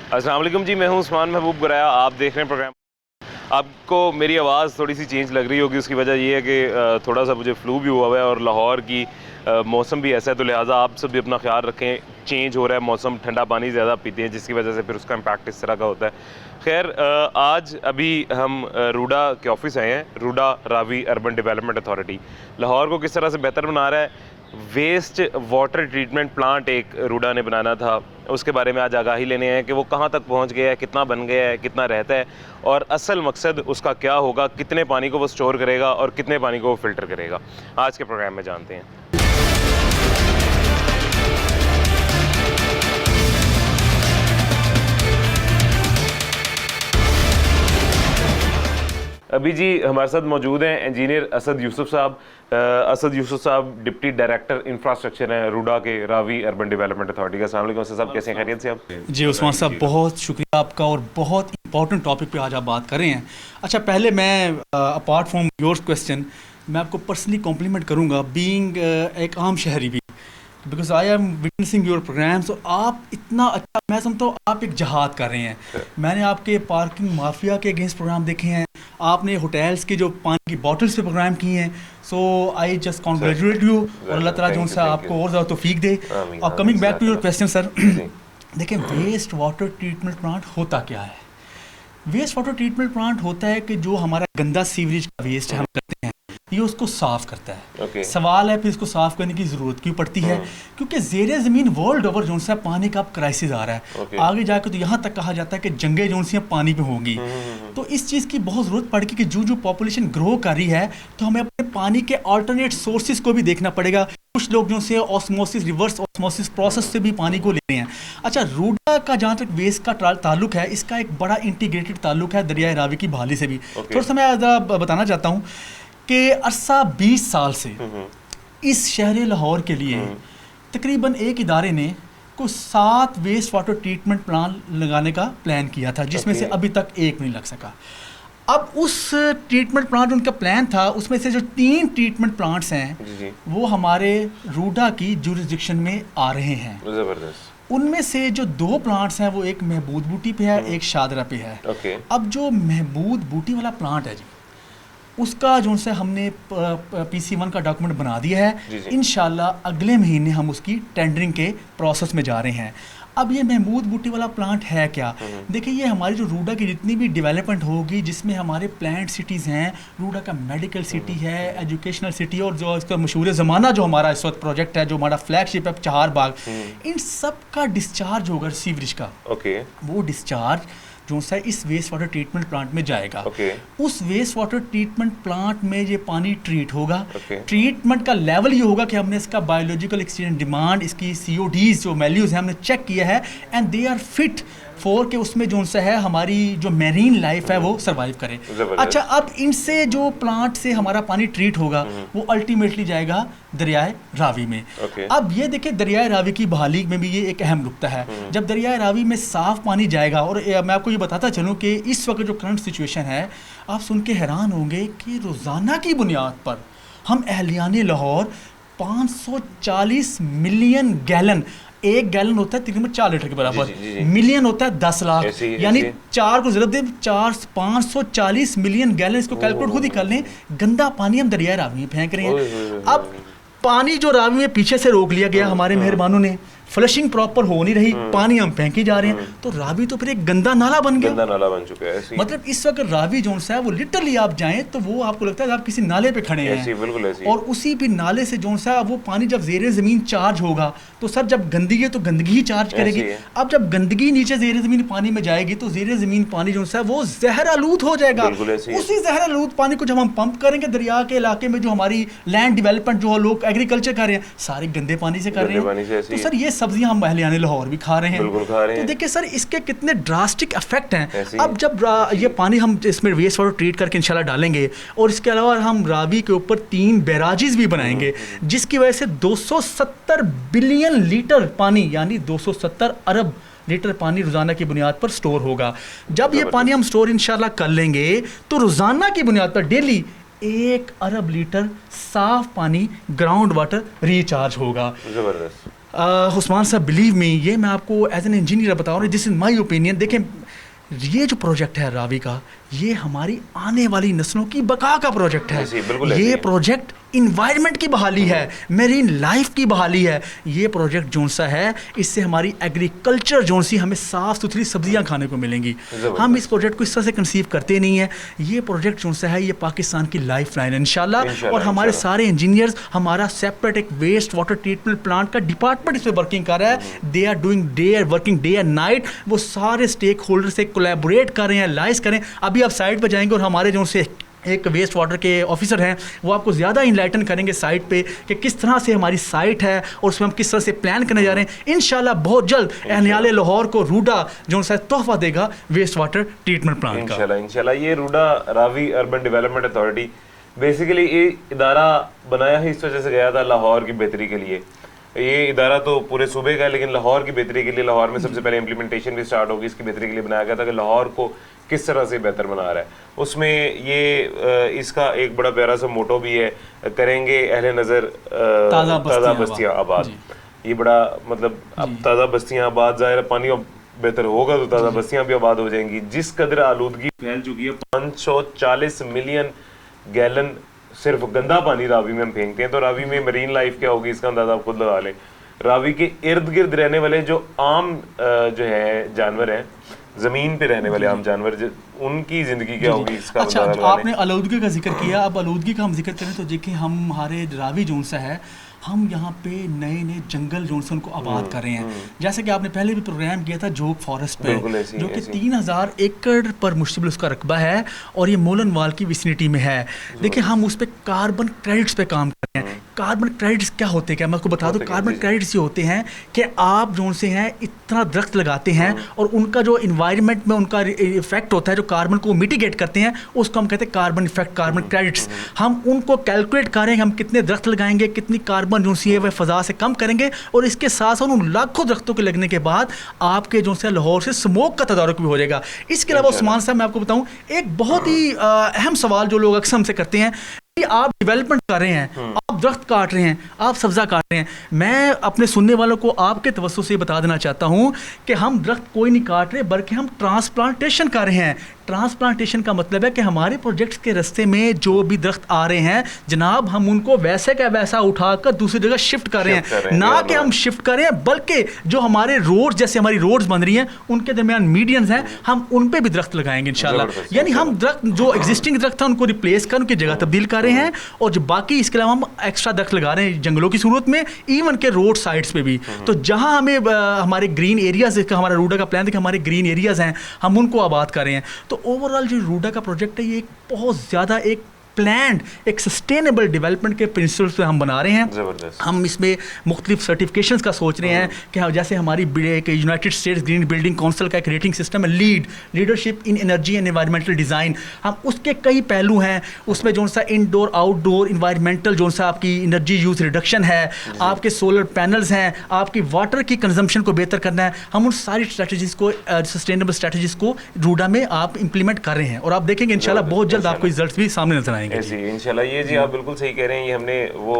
अस्सलाम वालेकुम जी, मैं हूं उस्मान महबूब गुराया। आप देख रहे हैं प्रोग्राम। आपको मेरी आवाज़ थोड़ी सी चेंज लग रही होगी, उसकी वजह ये है कि थोड़ा सा मुझे फ्लू भी हुआ हुआ है और लाहौर की मौसम भी ऐसा है, तो लिहाजा आप सब भी अपना ख्याल रखें। चेंज हो रहा है मौसम, ठंडा पानी ज़्यादा पीते हैं जिसकी वजह से फिर उसका इम्पैक्ट इस तरह का होता है। खैर, आज अभी हम रूडा के ऑफिस आए हैं। RUDA Ravi urban development authority Lahore को किस तरह से बेहतर बना रहा है। वेस्ट वाटर ट्रीटमेंट प्लांट एक रूडा ने बनाना था, उसके बारे में आज आगाही लेने हैं कि वो कहाँ तक पहुँच गया है, कितना बन गया है, कितना रहता है और असल मकसद उसका क्या होगा, कितने पानी को वो स्टोर करेगा और कितने पानी को वो फ़िल्टर करेगा। आज के प्रोग्राम में जानते हैं। अभी जी हमारे साथ मौजूद हैं इंजीनियर असद यूसुफ साहब। असद यूसुफ साहब डिप्टी डायरेक्टर इंफ्रास्ट्रक्चर हैं रूडा के रावी अर्बन डेवलपमेंट अथॉरिटी का। अस्सलाम वालेकुम असद साहब, कैसे हैं, खैरियत से आप? जी उस्मान साहब, बहुत शुक्रिया आपका और बहुत इंपॉर्टेंट टॉपिक पे आज आप बात कर रहे हैं। अच्छा, पहले मैं अपार्ट फ्रॉम योर क्वेश्चन मैं आपको पर्सनली कॉम्प्लीमेंट करूँगा बीइंग एक आम शहरी भी, because I am witnessing your programmes. और आप इतना अच्छा, मैं समझता हूँ आप एक जहाद कर रहे हैं। मैंने आपके पार्किंग माफिया के अगेंस्ट प्रोग्राम देखे हैं, आपने होटल्स के जो पानी की बॉटल्स पे प्रोग्राम किए हैं। सो आई जस्ट कॉन्ग्रेचुलेट यू और अल्लाह ताला जो सा आपको और ज़्यादा तौफीक दे। और coming back to your question sir, देखें वेस्ट वाटर ट्रीटमेंट प्लांट होता क्या है। वेस्ट वाटर ट्रीटमेंट प्लांट होता है कि जो हमारा गंदा सीवरेज का वेस्ट हम करते हैं ये उसको साफ़ करता है। सवाल है फिर इसको साफ़ करने की ज़रूरत क्यों पड़ती है, क्योंकि ज़ेरे ज़मीन वर्ल्ड ओवर जो सा पानी का अब क्राइसिस आ रहा है। आगे जाकर तो यहाँ तक कहा जाता है कि जंगें जो सी पानी पे होंगी। तो इस चीज़ की बहुत ज़रूरत पड़ेगी कि जो पॉपुलेशन ग्रो कर रही है तो हमें अपने पानी के अल्टरनेट सोर्सेज को भी देखना पड़ेगा। कुछ लोग जो से ऑस्मोसिस, रिवर्स ऑस्मोसिस प्रोसेस से भी पानी को ले रहे हैं। अच्छा, रूडा का जहाँ तक वेस्ट का ताल्लुक है, इसका एक बड़ा इंटीग्रेटेड ताल्लुक है दरिया रावी की बहाली से भी। थोड़ा सा मैं बताना चाहता हूँ कि अरसा 20 साल से इस शहर लाहौर के लिए तकरीबन एक इदारे ने कुछ 7 वेस्ट वाटर ट्रीटमेंट प्लांट लगाने का प्लान किया था, जिसमें से अभी तक एक नहीं लग सका। अब उस ट्रीटमेंट प्लांट उनका प्लान था, उसमें से जो 3 ट्रीटमेंट प्लांट्स हैं वो हमारे रूडा की जुरिस्डिक्शन में आ रहे हैं। ज़बरदस्त। उनमें से जो 2 प्लांट्स हैं वो एक महबूद बूटी पे है, एक शादरा पे है। अब जो महबूद बूटी वाला प्लांट है जी, उसका जो से हमने PC1 का डॉक्यूमेंट बना दिया है। इंशाल्लाह अगले महीने हम उसकी टेंडरिंग के प्रोसेस में जा रहे हैं। अब ये महमूद बूटी वाला प्लांट है क्या? देखिए, ये हमारी जो रूडा की जितनी भी डेवलपमेंट होगी, जिसमें हमारे प्लांट सिटीज़ हैं, रूडा का मेडिकल सिटी है, एजुकेशनल सिटी, और जो इसका मशहूर ज़माना जो हमारा इस वक्त प्रोजेक्ट है, जो हमारा फ्लैगशिप है चहार बाग, इन सब का डिस्चार्ज होगा सीवरेज का। वो डिस्चार्ज जो सा इस वेस्ट वाटर ट्रीटमेंट प्लांट में जाएगा। उस वेस्ट वाटर ट्रीटमेंट प्लांट में ये पानी ट्रीट होगा। ट्रीटमेंट का लेवल ये होगा कि हमने इसका बायोलॉजिकल एक्सचेंज डिमांड, इसकी CODs जो वैल्यूज़ हैं हमने चेक किया है, and they are fit for के उसमें जो सा है हमारी जो मेरीन लाइफ है वो सर्वाइव करे। अच्छा, अब इनसे जो प्लांट से हमारा पानी ट्रीट होगा वो अल्टीमेटली जाएगा दरियाए रावी में। अब ये देखिए, दरियाए रावी की बहाली में भी ये एक अहम नुक्ता है। जब दरियाए रावी में साफ पानी जाएगा, और मैं आपको ये बताता चलूँ कि इस वक्त जो करंट सिचुएशन है, आप सुन के हैरान होंगे कि रोज़ाना की बुनियाद पर हम अहलियाने लाहौर 540 मिलियन गैलन, एक गैलन होता है तकरीबन 4 लीटर के बराबर, मिलियन होता है 10 लाख, यानी 4 को ज़रूरत दे 540 मिलियन गैलन। इसको कैलकुलेट खुद ही कर लें। गंदा पानी हम दरिया रावी में फेंक रहे हैं। अब पानी जो रावी में पीछे से रोक लिया गया हमारे मेहरबानों ने, फ्लशिंग प्रॉपर हो नहीं रही, पानी हम फेंके जा रहे हैं, तो रावी तो फिर एक गंदा नाला बन गया, गंदा नाला बन चुका है। मतलब इस वक्त रावी जोन सा है वो लिटरली आप जाएं तो वो आपको लगता है आप किसी नाले पे खड़े हैं। बिल्कुल ऐसी। और उसी भी नाले से जोन सा वो पानी जब ज़ेरे ज़मीन चार्ज होगा तो सर जब गंदगी है तो गंदगी ही चार्ज करेगी। अब जब गंदगी नीचे ज़ेरे ज़मीन पानी में जाएगी तो ज़ेरे ज़मीन पानी जो है वो जहर आलूद हो जाएगा। उसी जहर आलूद पानी को जब हम पंप करेंगे दरिया के इलाके में, जो हमारी लैंड डेवलपमेंट जो लोग एग्रीकल्चर कर रहे हैं सारे गंदे पानी से कर रहे हैं। तो सर ये सब्जियां हम अहलियाने लाहौर भी खा रहे हैं। तो देखिए सर इसके कितने ड्रास्टिक इफेक्ट हैं। अब जब ये पानी हम इसमें वेस्ट वाटर ट्रीट करके इंशाल्लाह डालेंगे, और इसके अलावा हम रावी के ऊपर 3 बैराजेस भी बनाएंगे, जिसकी वजह से 270 बिलियन लीटर पानी, यानी 270 अरब लीटर पानी रोज़ाना की बुनियाद पर स्टोर होगा। जब ये पानी हम स्टोर इंशाल्लाह कर लेंगे तो रोज़ाना की बुनियाद पर डेली 1 अरब लीटर साफ पानी ग्राउंड वाटर रिचार्ज होगा। जबरदस्त। उस्मान साहब बिलीव मी, ये मैं आपको एज एन इंजीनियर बता रहा हूँ, दिस इज़ माई ओपिनियन। देखें, ये जो प्रोजेक्ट है रावी का, ये हमारी आने वाली नस्लों की बका का प्रोजेक्ट है। ये प्रोजेक्ट इन्वायरमेंट की बहाली है, मेरीन लाइफ की बहाली है। ये प्रोजेक्ट जोन सा है, इससे हमारी एग्रीकल्चर जोन सी हमें साफ़ सुथरी सब्जियां खाने को मिलेंगी। हम इस प्रोजेक्ट को इस तरह से कंसीव करते नहीं है। ये प्रोजेक्ट जोन सा है, ये पाकिस्तान की लाइफ लाइन है इंशाल्लाह। और हमारे सारे इंजीनियर्स, हमारा सेपरेट एक वेस्ट वाटर ट्रीटमेंट प्लांट का डिपार्टमेंट इस पर वर्किंग कर रहा है। They are doing working day and night. वो सारे स्टेक होल्डर से कोलैबोरेट कर रहे हैं, लाइज करें। अभी आप साइट पर जाएंगे और हमारे जो से एक वेस्ट वाटर के ऑफिसर हैं, वो आपको ज़्यादा इनलाइटन करेंगे साइट पे कि किस तरह से हमारी साइट है और उसमें हम किस तरह से प्लान करने जा रहे हैं। इंशाल्लाह बहुत जल्द एहनियाले लाहौर को रूडा जो सा तोहफा देगा वेस्ट वाटर ट्रीटमेंट प्लांट का। इंशाल्लाह ये RUDA Ravi urban development authority basically ये इदारा बनाया ही इस वजह से गया था लाहौर की बेहतरी के लिए। ये इदारा तो पूरे सूबे का है, लेकिन लाहौर की बेहतरी के लिए, लाहौर में सबसे पहले इम्प्लीमेंटेशन भी स्टार्ट होगी इसकी बेहतरी के लिए बनाया गया था कि लाहौर को किस तरह से बेहतर बना रहा है। उसमें ये इसका एक बड़ा प्यारा सा मोटो भी है, करेंगे अहले नज़र ताज़ा बस्तियाँ आबाद। ये बड़ा मतलब अब ताज़ा बस्तियाँ आबाद, ज़ाहिर पानी बेहतर होगा तो ताज़ा बस्तियाँ भी आबाद हो जाएंगी। जिस कदर आलूदगी फैल चुकी है, 540 मिलियन गैलन सिर्फ गंदा पानी रावी में हम फेंकते हैं, तो रावी में मरीन लाइफ क्या होगी इसका अंदाजा आप खुद लगा लें। रावी के इर्द गिर्द रहने वाले जो आम जो है जानवर हैं, जमीन पे रहने वाले आम जानवर, उनकी जिंदगी क्या होगी इसका अच्छा, आपने आलूदगी का जिक्र किया। अब आलूदगी का हम जिक्र करें तो देखिए, हमारे रावी जोन सा है, हम यहाँ पे नए नए जंगल जो से उनको आबाद कर रहे हैं। जैसे कि आपने पहले भी प्रोग्राम किया था जोग फॉरेस्ट पे, जो कि 3000 एकड़ पर मुश्तमिल उसका रकबा है और ये मोलनवाल की विसिनिटी में है। देखिए, हम उस पर कार्बन क्रेडिट्स पे काम कर रहे हैं। कार्बन क्रेडिट्स क्या होते हैं, क्या मैं आपको बता दूं? कार्बन क्रेडिट्स ये होते हैं कि आप जो से हैं इतना दरख्त लगाते हैं और उनका जो इन्वायरमेंट में उनका इफेक्ट होता है, जो कार्बन को मिटिगेट करते हैं, उसको हम कहते हैं कार्बन इफेक्ट, कार्बन क्रेडिट्स। हम उनको कैलकुलेट करें, हम कितने दरख्त लगाएंगे, कितनी कार्बन जो सी है वह फ़ज़ा से कम करेंगे, और इसके साथ साथ उन लाखों दरख्तों के लगने के बाद आपके जो से लाहौर से स्मोक का तदारुक भी हो जाएगा। इसके अलावा उस्मान साहब, मैं आपको बताऊं एक बहुत ही अहम सवाल जो लोग अक्सर हमसे करते हैं, आप डेवलपमेंट कर रहे हैं, आप दरख्त काट रहे हैं, आप सब्जा काट रहे हैं। मैं अपने सुनने वालों को आपके तवज्जो से बता देना चाहता हूं कि हम दरख्त कोई नहीं काट रहे, बल्कि हम ट्रांसप्लांटेशन कर रहे हैं। ट्रांसप्लांटेशन का मतलब है कि हमारे प्रोजेक्ट्स के रास्ते में जो भी दरख्त आ रहे हैं जनाब, हम उनको वैसे का वैसा उठाकर दूसरी जगह शिफ्ट कर रहे हैं। ना कि हम शिफ्ट कर रहे हैं, बल्कि जो हमारे रोड, जैसे हमारी रोड्स बन रही हैं, उनके दरमियान मीडियंस हैं, हम उन पे भी दरख्त लगाएंगे इंशाल्लाह। यानी हम दरख्त जो एग्जिस्टिंग दरख्त था उनको रिप्लेस कर उनकी जगह तब्दील कर रहे हैं, और जो बाकी इसके अलावा हम एक्स्ट्रा दरख्त लगा रहे हैं जंगलों की सूरत में, इवन के रोड साइड्स पे भी। तो जहां हमें हमारे ग्रीन एरियाज, हमारा रूडा का प्लान है कि हमारे ग्रीन एरियाज हैं, हम उनको आबाद कर रहे हैं। तो ओवरऑल जो रूडा का प्रोजेक्ट है, ये एक बहुत ज़्यादा एक प्लान्ड, एक सस्टेनेबल डेवलपमेंट के प्रिंसिपल्स पे हम बना रहे हैं। हम इसमें मुख्तलिफ सर्टिफिकेशंस का सोच रहे हैं कि जैसे हमारी United states green building council का एक रेटिंग सिस्टम है, leadership in energy and environmental design. हम उसके कई पहलू हैं, उसमें जो सा इंडोर आउटडोर इन्वायरमेंटल जो सा आपकी एनर्जी यूज रिडक्शन है, आपके सोलर पैनल्स हैं, आपकी वाटर की कंजम्पशन को बेहतर करना है। हम उन सारी स्ट्रेटजीज़ को, सस्टेनेबल स्ट्रेटजीज़ को रूडा में आप इंप्लीमेंट कर रहे हैं, और आप देखेंगे इंशाल्लाह बहुत जल्द आपको रिजल्ट भी सामने नजर आएंगे। जी इंशाल्लाह। ये जी आप बिल्कुल सही कह रहे हैं। ये हमने वो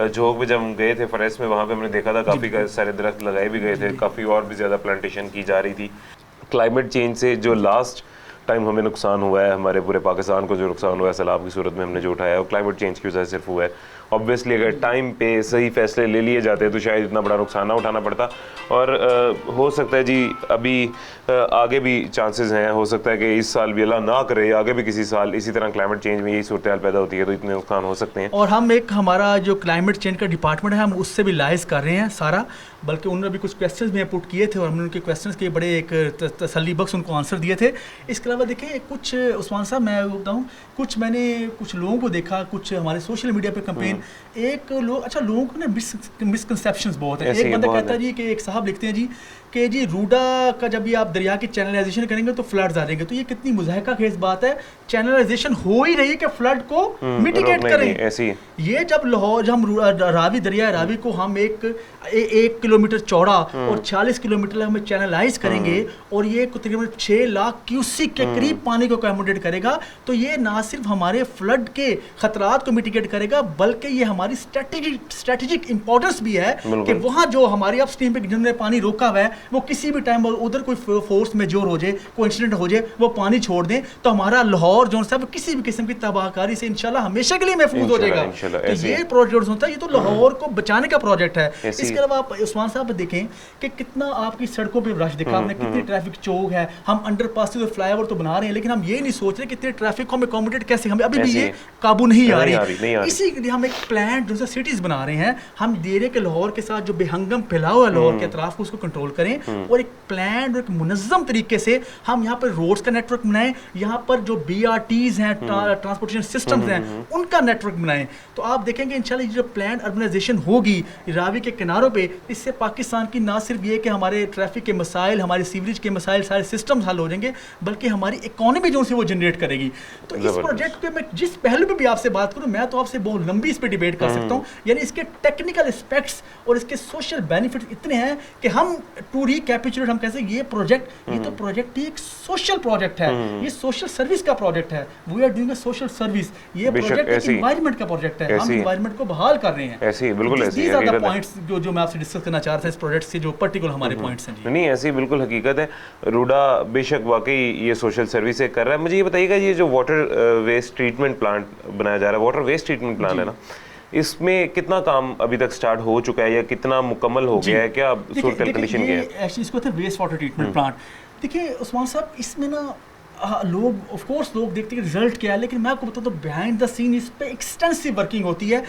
जोग में जब हम गए थे फॉरेस्ट में, वहाँ पे हमने देखा था काफ़ी सारे दरख्त लगाए भी गए थे, काफ़ी और भी ज़्यादा प्लांटेशन की जा रही थी। क्लाइमेट चेंज से जो लास्ट टाइम हमें नुकसान हुआ है, हमारे पूरे पाकिस्तान को जो नुकसान हुआ है सैलाब की सूरत में हमने जो उठाया है, वो क्लाइमेट चेंज की वजह से सिर्फ हुआ है। ऑब्वियसली अगर टाइम पे सही फैसले ले लिए जाते तो शायद इतना बड़ा नुकसान ना उठाना पड़ता। और हो सकता है जी अभी आगे भी चांसेस हैं, हो सकता है कि इस साल भी अल्लाह ना करे, आगे भी किसी साल इसी तरह क्लाइमेट चेंज में यही सूरत हाल पैदा होती है, तो इतने नुकसान हो सकते हैं। और हम एक हमारा जो क्लाइमेट चेंज का डिपार्टमेंट है, हम उससे भी लाइज कर रहे हैं सारा, बल्कि उन्होंने भी कुछ क्वेश्चंस भी पुट किए थे और हमने उनके क्वेश्चंस के बड़े एक तसल्ली बख्श उनको आंसर दिए थे। इसके अलावा देखिए कुछ उस्मान साहब, मैं बताऊँ कुछ मैंने कुछ लोगों को देखा, कुछ हमारे सोशल मीडिया पे कैंपेन, एक लोग, अच्छा लोगों को ना मिसकंसेप्शंस बहुत है। एक बंदा कहता है जी कि एक साहब लिखते हैं जी कि जी रूडा का जब ये आप दरिया की चैनलाइजेशन करेंगे तो फ्लड्स आ जाएंगे, तो ये कितनी मुज़ाहिका खेज बात है। चैनलाइजेशन हो ही रही है कि फ्लड को मिटिगेट करें। ऐसी ये जब लाहौर, हम रावी, दरिया रावी को हम एक किलोमीटर चौड़ा और 40 किलोमीटर हमें चैनलाइज करेंगे और ये तकरीबन 6 लाख क्यूसिक के करीब पानी को अकोमोडेट करेगा, तो ये ना सिर्फ हमारे फ्लड के खतरात को मिटिगेट करेगा, बल्कि ये हमारी स्ट्रेटेजिक इंपॉर्टेंस भी है कि वहाँ जो हमारी अप स्ट्रीम पे जिन्होंने पानी रोका हुआ है वो किसी भी टाइम उधर कोई फोर्स मेजोर हो जाए, कोई इंसिडेंट हो जाए, वो पानी छोड़ दें तो हमारा लाहौर जो है किसी भी किस्म की तबाहकारी से इंशाल्लाह हमेशा के लिए महफूज हो जाएगा। तो ये प्रोजेक्ट होता है, ये तो लाहौर को बचाने का प्रोजेक्ट है। इसके अलावा आप उस्मान साहब देखें कि कितना आपकी सड़कों पे रश देखा आपने, कितनी ट्रैफिक चौक है, हम अंडरपास और फ्लाईओवर तो बना रहे हैं लेकिन हम ये नहीं सोच रहे कितने ट्रैफिक को हम अकोमोडेट कैसे, हमें अभी भी ये काबू नहीं आ रही। इसी के लिए हम एक प्लान जो सिटीज बना रहे हैं, हम दे रहे के लाहौर के साथ जो बेहंगम फैलाव है लाहौर के अतराफ को उसको कंट्रोल करें और एक प्लान और एक मुनज़्ज़म तरीके से हम यहाँ पर रोड्स का नेटवर्क बनाएं, यहाँ पर जो BRTs हैं ट्रांसपोर्टेशन सिस्टम्स हैं उनका नेटवर्क बनाएं। तो आप देखेंगे इंशाल्लाह जो प्लान अर्बनाइजेशन होगी रावी के किनारों पे, इससे पाकिस्तान की ना सिर्फ ये कि हमारे ट्रैफिक के मसाइल, हमारे सीवरेज के मसाइल, सारे सिस्टम्स हल हो जाएंगे बल्कि हमारी इकोनॉमी जो से वो जनरेट करेगी। तो इस प्रोजेक्ट पे मैं जिस पहलू पे भी आपसे बात करूं, मैं तो आपसे बहुत लंबी इस पे डिबेट कर सकता हूं, यानी इसके टेक्निकल एस्पेक्ट्स और इसके सोशल बेनिफिट्स इतने हैं कि हम टू रिकैपिचुलेट हम कैसे ये तो प्रोजेक्ट ही एक सोशल प्रोजेक्ट है, ये सोशल सर्विस का प्रोजेक्ट है, we are doing a social service. ये प्रोजेक्ट एनवायरनमेंट का प्रोजेक्ट है, हम एनवायरनमेंट को बहाल कर रहे हैं। ऐसे बिल्कुल ऐसे दीस आर द पॉइंट्स जो मैं आपसे डिस्कस करना चाह रहा था इस प्रोजेक्ट से, जो पर्टिकुलर हमारे पॉइंट्स हैं। नहीं ऐसी बिल्कुल हकीकत है, रूडा बेशक वाकई ये सोशल सर्विस कर रहा है। मुझे ये बताइएगा ये जो वाटर वेस्ट ट्रीटमेंट प्लांट बनाया जा रहा है, वाटर वेस्ट ट्रीटमेंट प्लांट है ना, इसमें कितना काम अभी तक स्टार्ट हो चुका है या कितना मुकम्मल हो गया है, क्या सूरत कंडीशन क्या है? एक्चुअली इसको था वेस्ट वाटर ट्रीटमेंट प्लांट। देखिए उस्मान साहब, इसमें ना लोग ऑफ कोर्स लोग देखते हैं रिजल्ट क्या है, लेकिन मैं आपको बताऊं तो बिहाइंड द सीन इस पे एक्सटेंसिव वर्किंग होती है।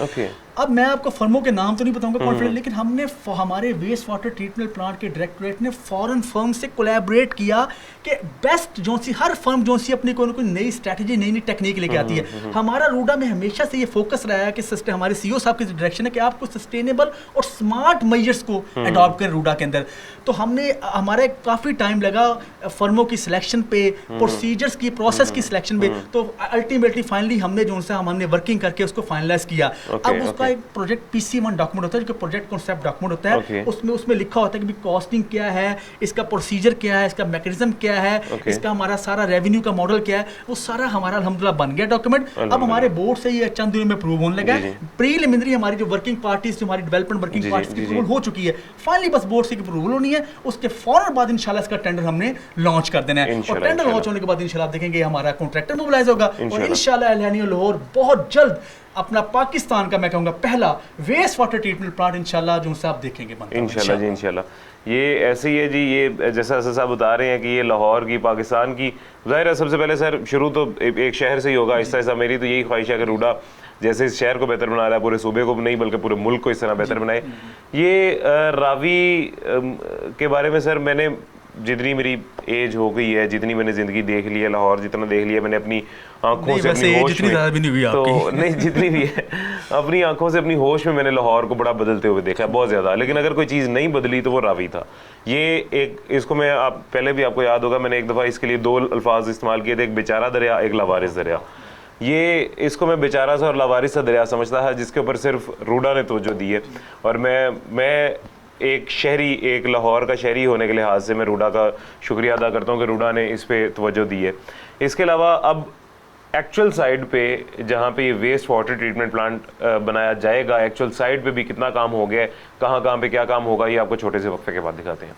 अब मैं आपको फर्मों के नाम तो नहीं बताऊंगा कॉन्फिडेंट, लेकिन हमने हमारे वेस्ट वाटर ट्रीटमेंट प्लांट के डायरेक्टरेट ने फॉरेन फर्म से कोलैबोरेट किया कि बेस्ट जो सी हर फर्म जो सी अपनी कोई नई स्ट्रैटेजी, नई टेक्निक लेके आती है। हमारा रूडा में हमेशा से ये फोकस रहा है कि हमारे CEO साहब की डायरेक्शन है कि आपको सस्टेनेबल और स्मार्ट मेजर्स को अडॉप्ट करें रूडा के अंदर। तो हमने हमारा काफ़ी टाइम लगा फर्मों की सिलेक्शन पे, प्रोसीजर्स की, प्रोसेस की सिलेक्शन पे, तो अल्टीमेटली फाइनली हमने जो हमने वर्किंग करके उसको फाइनलाइज किया। अब उसका एक प्रोजेक्ट PC1 डॉक्यूमेंट होता है जो प्रोजेक्ट कॉन्सेप्ट डॉक्यूमेंट होता है। उसमें लिखा होता है कि कॉस्टिंग क्या है, इसका प्रोसीजर क्या है, इसका मैकेनिज्म क्या है, इसका हमारा सारा रेवेन्यू का मॉडल क्या है, वो सारा हमारा अल्हम्दुलिल्लाह बन गया डॉक्यूमेंट। अब हमारे बोर्ड से ये चंद दिनों में अप्रूव होने लगा है। प्रीलिमिनरी हमारी जो वर्किंग पार्टीज, जो हमारी डेवलपमेंट वर्किंग पार्टीज की अप्रूवल हो चुकी है, फाइनली बस बोर्ड से अप्रूवल होनी है, उसके फौरन बाद इंशाल्लाह इसका टेंडर हमने लॉन्च कर देना है। और टेंडर लॉन्च होने के बाद इंशाल्लाह देखेंगे हमारा कॉन्ट्रैक्टर मोबिलाइज होगा और इंशाल्लाह एलहानिया लाहौर बहुत जल्द अपना पाकिस्तान का मैं कहूँगा पहला वेस्ट वाटर ट्रीटमेंट प्लांट इंशाल्लाह जो आप देखेंगे इंशाल्लाह जी। इंशाल्लाह ये ऐसे ही है जी। ये जैसा साहब बता रहे हैं कि ये लाहौर की, पाकिस्तान की, ज़ाहिर है सबसे पहले सर शुरू तो एक शहर से ही होगा। आहिस्ता मेरी तो यही ख्वाहिश है कि रूडा जैसे इस शहर को बेहतर बना रहा है, पूरे सूबे को नहीं बल्कि पूरे मुल्क को इस तरह बेहतर बनाए। ये रावी के बारे में सर मैंने जितनी मेरी एज हो गई है, जितनी मैंने ज़िंदगी देख ली है, लाहौर जितना देख लिया मैंने अपनी आंखों से, अपनी होश में, तो नहीं जितनी भी है अपनी आंखों से, अपनी होश में मैंने लाहौर को बड़ा बदलते हुए देखा है, बहुत ज़्यादा। लेकिन अगर कोई चीज़ नहीं बदली तो वो रावी था। ये एक, इसको मैं आप पहले भी आपको याद होगा मैंने एक दफ़ा इसके लिए 2 अल्फाज इस्तेमाल किए थे, एक बेचारा दरिया, एक लावारिस दरिया। ये इसको मैं बेचारा सा और लावारिस सा दरिया समझता है जिसके ऊपर सिर्फ रूडा ने तवज्जो दी है। और मैं एक शहरी, एक लाहौर का शहरी होने के लिहाज से मैं रूडा का शुक्रिया अदा करता हूँ कि रूडा ने इस पे तवज्जो दी है। इसके अलावा अब एक्चुअल साइड पे जहाँ पे ये वेस्ट वाटर ट्रीटमेंट प्लांट बनाया जाएगा, एक्चुअल साइड पे भी कितना काम हो गया है, कहाँ पे क्या काम होगा, ये आपको छोटे से वक्फे के बाद दिखाते हैं।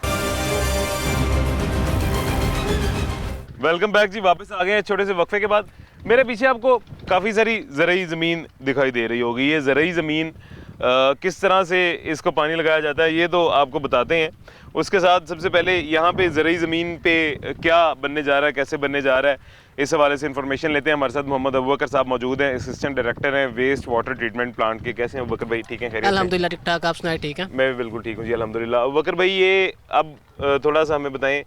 वेलकम बैक जी, वापस आ गए हैं छोटे से वक्फे के बाद। मेरे पीछे आपको काफ़ी सारी ज़रई ज़मीन दिखाई दे रही होगी। ये ज़रई ज़मीन किस तरह से इसको पानी लगाया जाता है ये तो आपको बताते हैं। उसके साथ सबसे पहले यहाँ पे ज़रई ज़मीन पे क्या बनने जा रहा है, कैसे बनने जा रहा है, इस हवाले से इन्फॉर्मेशन लेते हैं। हमारे साथ मोहम्मद अबूबकर साहब मौजूद हैं, असिस्टेंट डायरेक्टर हैं वेस्ट वाटर ट्रीटमेंट प्लांट के। कैसे हैं अबूबकर भाई? ठीक हैं, खैरियत से? अल्हम्दुलिल्लाह ठीक ठाक, आप सुनाए? ठीक है, मैं भी बिल्कुल ठीक हूँ जी, अल्हम्दुलिल्लाह। अबूबकर भाई ये अब थोड़ा सा हमें बताएं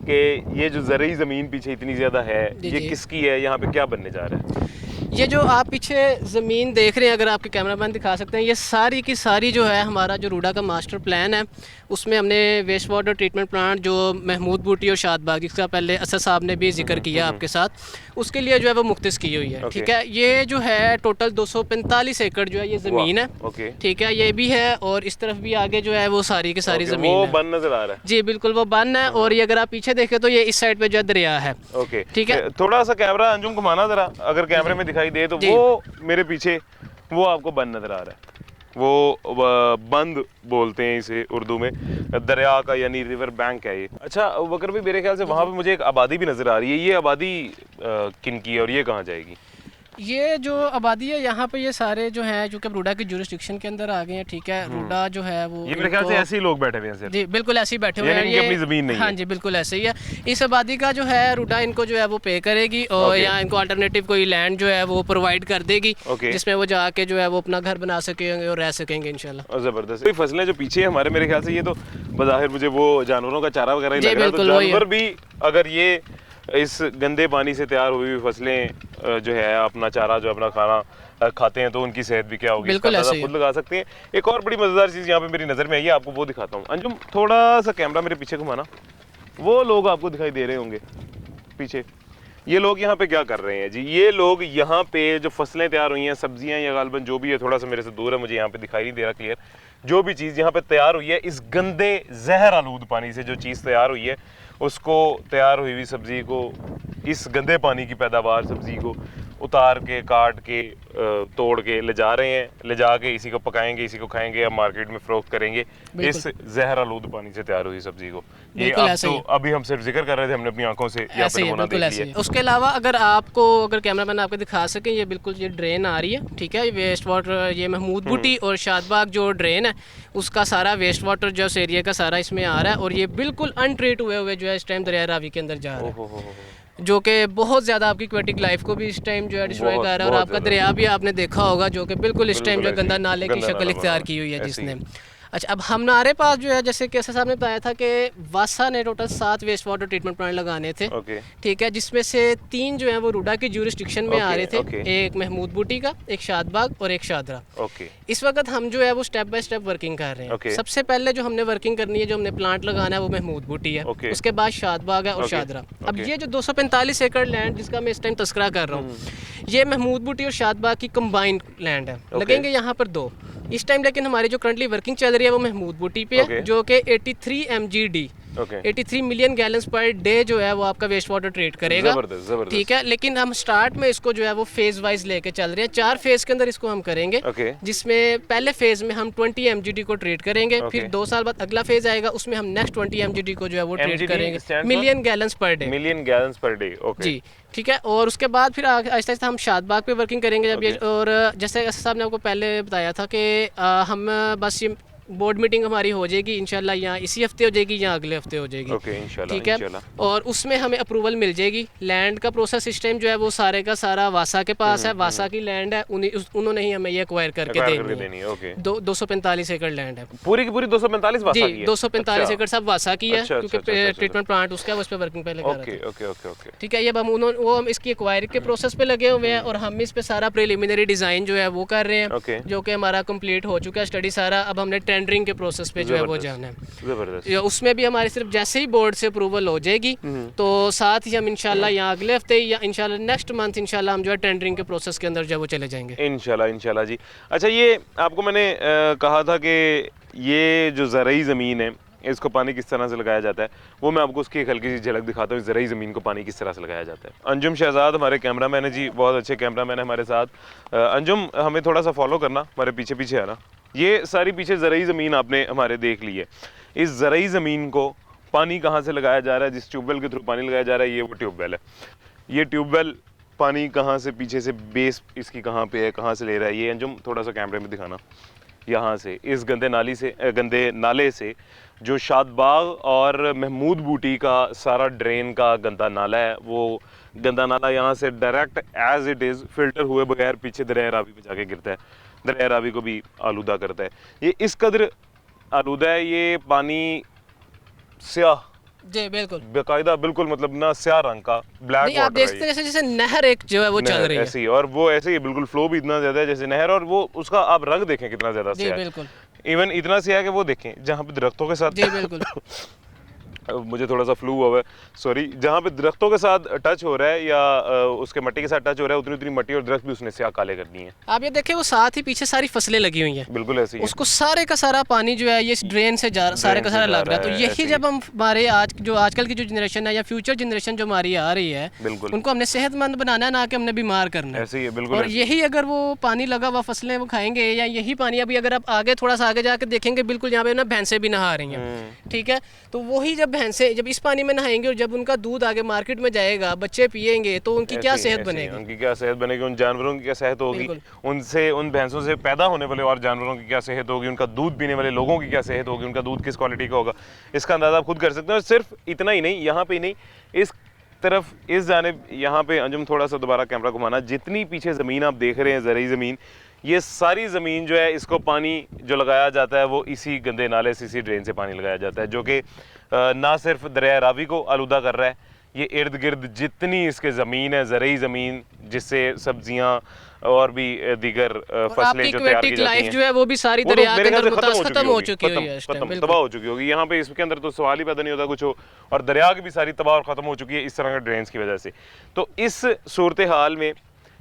कि ये जो ज़रई ज़मीन पीछे इतनी ज़्यादा है, ये किसकी है, यहाँ पे क्या बनने जा रहा है? ये जो आप पीछे ज़मीन देख रहे हैं, अगर आपके कैमरामैन दिखा सकते हैं, ये सारी की सारी जो है हमारा जो रूडा का मास्टर प्लान है, उसमें हमने वेस्ट वाटर ट्रीटमेंट प्लांट जो महमूद बूटी और शादबाग, जिसका पहले असद साहब ने भी जिक्र किया आपके साथ, उसके लिए जो है वो मुख्तस की हुई है। ठीक है, ये जो है टोटल 245 एकड़ जो है ये ज़मीन है। ठीक है, ये भी है और इस तरफ भी आगे जो है वो सारी की सारी ज़मीन है। बन नजर आ रहा है जी, बिल्कुल वो बन है। और ये अगर आप पीछे देखें तो ये इस साइड पे जो है दरिया है। ठीक है, थोड़ा सा कैमरा अंजुम घुमाना जरा, अगर कैमरे में दिखाई दे तो वो मेरे पीछे वो आपको बंद नज़र आ रहा है। वो बंद बोलते हैं इसे उर्दू में, दरिया का यानी रिवर बैंक है ये। अच्छा बकर भाई, मेरे ख्याल से वहाँ पे मुझे एक आबादी भी नज़र आ रही है, ये आबादी किन की है और ये कहाँ जाएगी? ये जो आबादी है यहाँ पे, ये सारे जो हैं जो कि रूडा की जुरिस्डिक्शन के अंदर आ गए हैं, ठीक है। रूडा जो है वो ये मेरे ख्याल से ऐसे ही लोग बैठे हुए हैं सर। जी बिल्कुल ऐसे ही बैठे हुए हैं, यानी इनकी अपनी ज़मीन नहीं है। हाँ जी बिल्कुल ऐसे ही है। इस आबादी का जो है रूडा इनको जो है वो पे करेगी और या इनको अल्टरनेटिव कोई लैंड जो है वो प्रोवाइड कर देगी, जिसमें वो जाके जो है वो अपना घर बना सकेंगे और रह सकेंगे इंशाल्लाह। ज़बरदस्त। कोई फसलें जो पीछे है हमारे, मेरे ख्याल से ये तो बज़ाहिर मुझे वो जानवरों का चारा वगैरह ही लग रहा है। तो जानवर भी अगर ये इस गंदे पानी से तैयार हुई हुई फसलें जो है अपना चारा जो अपना खाना खाते हैं तो उनकी सेहत भी क्या होगी, इसका अंदाजा खुद लगा सकते हैं। एक और बड़ी मज़ेदार चीज़ यहाँ पे मेरी नज़र में आई है, आपको वो दिखाता हूँ। अंजुम थोड़ा सा कैमरा मेरे पीछे घुमाना, वो लोग आपको दिखाई दे रहे होंगे पीछे, ये लोग यहाँ पे क्या कर रहे हैं जी? ये लोग यहाँ पे जो फसलें तैयार हुई हैं, सब्जियाँ या गालबन जो भी है, थोड़ा सा मेरे से दूर है, मुझे यहाँ पे दिखाई नहीं दे रहा क्लियर, जो भी चीज़ यहाँ पे तैयार हुई है इस गंदे जहर आलूद पानी से, जो चीज़ तैयार हुई है उसको, तैयार हुई हुई सब्जी को, इस गंदे पानी की पैदावार सब्जी को उतार के काट के तोड़ के ले जा रहे हैं, ले जा के इसी को पकाएंगे, इसी को खाएंगे या मार्केट में फरोख्त करेंगे इस जहर आलूद पानी से तैयार हुई सब्जी को। ये अब तो अभी हम सिर्फ जिक्र कर रहे थे, हमने अपनी आंखों से यहाँ पे नमूना देख लिया। उसके अलावा अगर आपको, अगर कैमरामैन आपको दिखा सकें, ये बिल्कुल ये ड्रेन आ रही है, ठीक है, वेस्ट वाटर, ये महमूद बूटी और शादबाग जो ड्रेन है उसका सारा वेस्ट वाटर जो उस एरिया का सारा इसमें आ रहा है और ये बिल्कुल अनट्रीट हुए जो है इस टाइम दरिया रावी के अंदर जा रहा है, जो कि बहुत ज़्यादा आपकी एक्वेटिक लाइफ को भी इस टाइम जो है डिस्ट्रॉय कर रहा है। और आपका दरिया भी आपने देखा होगा जो कि बिल्कुल इस टाइम जो गंदा नाले की शक्ल इख्तियार की हुई है जिसने। अच्छा, अब हमारे पास जो है, जैसे कैसे साहब ने बताया था कि वासा ने total 7 waste water treatment plant लगाने थे, ठीक है, जिसमें से 3 जो है वो रूडा की ज्यूरिस्डिक्शन में आ रहे थे, एक महमूद बूटी का, एक शादबाग और एक शादरा। इस वक्त हम जो है वो स्टेप बाय स्टेप वर्किंग कर रहे हैं। सबसे पहले जो हमने वर्किंग करनी है, जो हमने प्लांट लगाना है वो महमूद बूटी है, उसके बाद शादबाग है और शादरा। अब ये जो 245 एकड़ लैंड जिसका मैं इस टाइम तस्करा कर रहा हूँ, ये महमूद बूटी और शादबाग की कंबाइंड लैंड है, लगेंगे यहाँ पर 2 इस टाइम। लेकिन हमारी जो करंटली वर्किंग चल रही है वो महमूद बूटी पे है, जो कि 83 MGD 83 million gallons per day जो है वो आपका वेस्ट वाटर ट्रीट करेगा, ठीक है। लेकिन हम स्टार्ट में इसको जो है वो फेज वाइज लेके चल रहे हैं, 4 फेज के अंदर इसको हम करेंगे, जिसमें पहले फेज में हम 20 MGD को ट्रीट करेंगे, फिर 2 साल बाद अगला फेज आएगा, उसमें हम नेक्स्ट 20 MGD को जो है वो ट्रीट करेंगे, मिलियन गैलन्स पर डे जी, ठीक है। और उसके बाद फिर आहिस्ता आहिस्ता हम शादबाग पे वर्किंग करेंगे जब ये, और जैसे साहब ने आपको पहले बताया था कि हम बस ये बोर्ड मीटिंग हमारी हो जाएगी इंशाल्लाह, या इसी हफ्ते हो जाएगी या अगले हफ्ते हो जाएगी, ठीक है। और उसमें हमें अप्रूवल मिल जाएगी। लैंड का प्रोसेस सिस्टम जो है वो सारे का सारा वासा के पास है, वासा की लैंड है, उन्होंने ही हमें ये एक्वायर करके देनी है। 245 एकड़ लैंड है, पूरी की पूरी 245 वासा की है। 245 एकड़ सब वासा की है, क्योंकि ट्रीटमेंट प्लांट उसका है, उस पर वर्किंग पहले कर रहे थे, ठीक है। ये हम इसकी एक्वायर के प्रोसेस पे लगे हुए हैं और हम इस पे सारा प्रिलिमिनरी डिजाइन जो है वो कर रहे हैं, जो कि हमारा कंप्लीट हो चुका है स्टडी सारा। अब हमने टेंडरिंग के प्रोसेस पे जो है वो जाना है, उसमें भी हमारी सिर्फ जैसे ही बोर्ड से अप्रूवल हो जाएगी तो साथ ही हम इंशाल्लाह यहाँ अगले हफ्ते या इंशाल्लाह नेक्स्ट मंथ इंशाल्लाह हम जो है टेंडरिंग के प्रोसेस के अंदर जो है वो चले जाएंगे इंशाल्लाह जी। अच्छा, ये आपको मैंने कहा था कि ये जो ज़रई ज़मीन है इसको पानी किस तरह से लगाया जाता है, वो मैं आपको उसकी एक हल्की सी झलक दिखाता हूँ, ज़रई ज़मीन को पानी किस तरह से लगाया जाता है। अंजुम शहजाद हमारे कैमरामैन है जी, बहुत अच्छे कैमरामैन है हमारे साथ। अंजुम हमें थोड़ा सा फॉलो करना, हमारे पीछे पीछे आना। ये सारी पीछे ज़रई ज़मीन आपने हमारे देख ली है, इस ज़रई ज़मीन को पानी कहाँ से लगाया जा रहा है, जिस ट्यूबवेल के थ्रू पानी लगाया जा रहा है, ये वो ट्यूबवेल है। ये ट्यूबवेल पानी कहाँ से, पीछे से बेस इसकी कहाँ पे है, कहाँ से ले रहा है, ये अंजुम थोड़ा सा कैमरे में दिखाना। यहाँ से इस गंदे नाले से जो शादबाग और महमूद बूटी का सारा ड्रेन का गंदा नाला है, वो गंदा नाला यहाँ से direct as it is filter हुए बगैर पीछे दरिया रावी पे जाके गिरता है, दरिया रावी को भी आलूदा करता है। ये इस कदर आलूदा है, ये पानी स्याह जी, बिल्कुल बेकायदा, बिल्कुल मतलब ना स्याह रंग का ब्लैक वाटर आप देखते हैं जैसे नहर एक जो है वो चल रही है ऐसी, और वो ऐसे ही बिल्कुल फ्लो भी इतना ज्यादा है जैसे नहर, और वो उसका आप रंग देखें कितना ज्यादा स्याह है, इवन इतना स्याह है कि वो देखें जहाँ पे दरख्तों के साथ मुझे थोड़ा सा फ्लू हुआ है, सॉरी, जहाँ पे दरख्तों के साथ टच हो रहा है या उसके मट्टी के साथ टच हो रहा है, उतनी उतनी मट्टी और दरख्त भी उसने स्याह काले कर दिए हैं। आप ये देखें वो साथ ही पीछे सारी फसलें लगी हुई हैं, बिल्कुल ऐसी उसको सारे का सारा पानी जो है ये इस ड्रेन से सारे का सारा लग रहा है। तो यही जब हम हमारे आजकल की जो जनरेशन है या फ्यूचर जनरेशन जो हमारी आ रही है, बिल्कुल उनको हमने सेहतमंद बनाना है, ना कि हमने बीमार करना है। ऐसे ही है, बिल्कुल। और यही अगर वो पानी लगा हुआ फसलें वो खाएंगे, या यही पानी अभी अगर आप आगे थोड़ा सा आगे जाके देखेंगे, बिल्कुल यहाँ पे ना भैंसें भी नहा रही हैं, ठीक है। तो वही जब भैंसें जब इस पानी में नहाएंगे और जब उनका दूध आगे मार्केट में जाएगा, बच्चे पिएंगे, तो उनकी क्या सेहत बनेगी, उनकी क्या सेहत बनेगी, उन जानवरों की क्या सेहत होगी, उनसे उन भैंसों से पैदा होने वाले और जानवरों की क्या सेहत होगी, उनका दूध पीने वाले लोगों की क्या सेहत होगी, उनका दूध किस क्वालिटी का होगा, इसका अंदाजा आप खुद कर सकते हैं। और सिर्फ इतना ही नहीं, यहाँ पे ही नहीं, इस तरफ इस जानिब यहाँ पे अंजुम थोड़ा सा दोबारा कैमरा घुमाना, जितनी पीछे ज़मीन आप देख रहे हैं ज़रूरी ज़मीन, ये सारी ज़मीन जो है इसको पानी जो लगाया जाता है वो इसी गंदे नाले से, इसी ड्रेन से पानी लगाया जाता है, जो कि ना सिर्फ दरिया रावी को आलूदा कर रहा है, ये इर्द गिर्द जितनी इसके ज़मीन है, ज़रूरी ज़मीन, जिससे सब्जियाँ और भी दीगर फसलें जो तैयार की जाती हैं, जो है वो भी सारी दरिया के अंदर खत्म हो चुकी है, तबाह हो चुकी होगी। यहाँ पे इसके अंदर तो सवाल ही पैदा नहीं होता कुछ हो, और दरिया की भी सारी तबाह और ख़त्म हो चुकी है इस तरह के ड्रेन्स की वजह से। तो इस सूरत हाल में,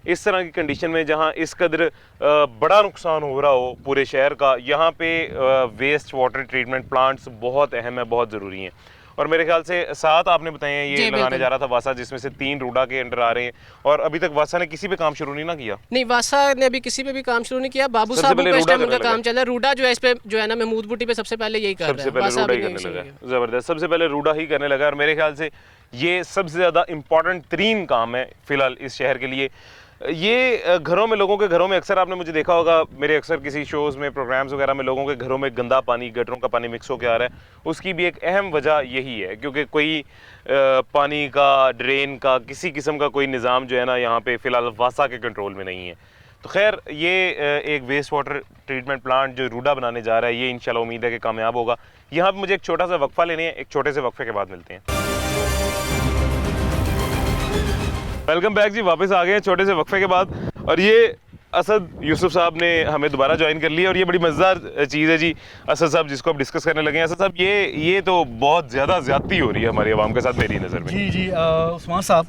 इस तरह की कंडीशन में जहाँ इस कदर बड़ा नुकसान हो रहा हो पूरे शहर का, यहाँ पे वेस्ट वाटर ट्रीटमेंट प्लांट्स बहुत अहम है, बहुत ज़रूरी हैं। और मेरे ख्याल से 7 आपने बताए हैं ये लगाने जा रहा था वासा, जिसमें से 3 रूडा के अंडर आ रहे हैं, और अभी तक वासा ने किसी पे काम शुरू नहीं ना किया। नहीं, वासा ने अभी किसी पे भी काम शुरू नहीं किया। बाबू साहब का इस टाइम उनका काम चल रहा है। रूडा जो है इस पे जो है ना महमूद बूटी पे सबसे पहले यही कर रहा है, सबसे पहले रूडा ही करने लगा, जबरदस्त, सबसे पहले रूडा ही करने लगा। और मेरे ख्याल से ये सबसे ज़्यादा इम्पॉर्टेंट तरीन काम है फिलहाल इस शहर के लिए। ये घरों में, लोगों के घरों में अक्सर आपने मुझे देखा होगा, मेरे अक्सर किसी शोज़ में, प्रोग्राम्स वगैरह में, लोगों के घरों में गंदा पानी, गटरों का पानी मिक्स होकर आ रहा है। उसकी भी एक अहम वजह यही है, क्योंकि कोई पानी का, ड्रेन का, किसी किस्म का कोई निज़ाम जो है ना यहाँ पे फ़िलहाल वासा के कंट्रोल में नहीं है। तो खैर, ये एक वेस्ट वाटर ट्रीटमेंट प्लांट जो रूडा बनाने जा रहा है, ये इंशाल्लाह उम्मीद है कि कामयाब होगा। यहाँ पर मुझे एक छोटा सा वक्फा लेने है, एक छोटे से वक्फे के बाद मिलते हैं। वेलकम बैक जी, वापस आ गए हैं छोटे से वक्फे के बाद। और ये असद यूसुफ साहब ने हमें दोबारा ज्वाइन कर लिया, और ये बड़ी मज़ेदार चीज़ है जी असद साहब, जिसको अब डिस्कस करने लगे हैं। असद साहब, ये तो बहुत ज़्यादा ज़्यादती हो रही है हमारी आवाम के साथ, मेरी नज़र में। जी उस्मान साहब,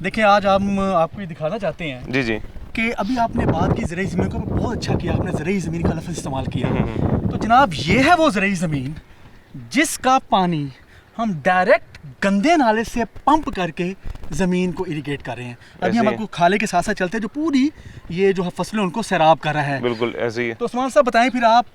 देखिए आज हम आपको ये दिखाना चाहते हैं जी कि अभी आपने बात की ज़रूरी ज़मीन को, बहुत अच्छा किया आपने, ज़रूरी ज़मीन का लफ्ज़ इस्तेमाल किया। तो जनाब, ये है वो ज़रूरी ज़मीन जिसका पानी हम डायरेक्ट गंदे नाले से पंप करके ज़मीन को इरिगेट कर रहे हैं। अभी हम आपको खाले के साथ साथ चलते हैं, जो पूरी ये जो फसलें उनको सैराब कर रहा है। बिल्कुल ऐसे ही है। तो उस्मान साहब बताएं फिर आप,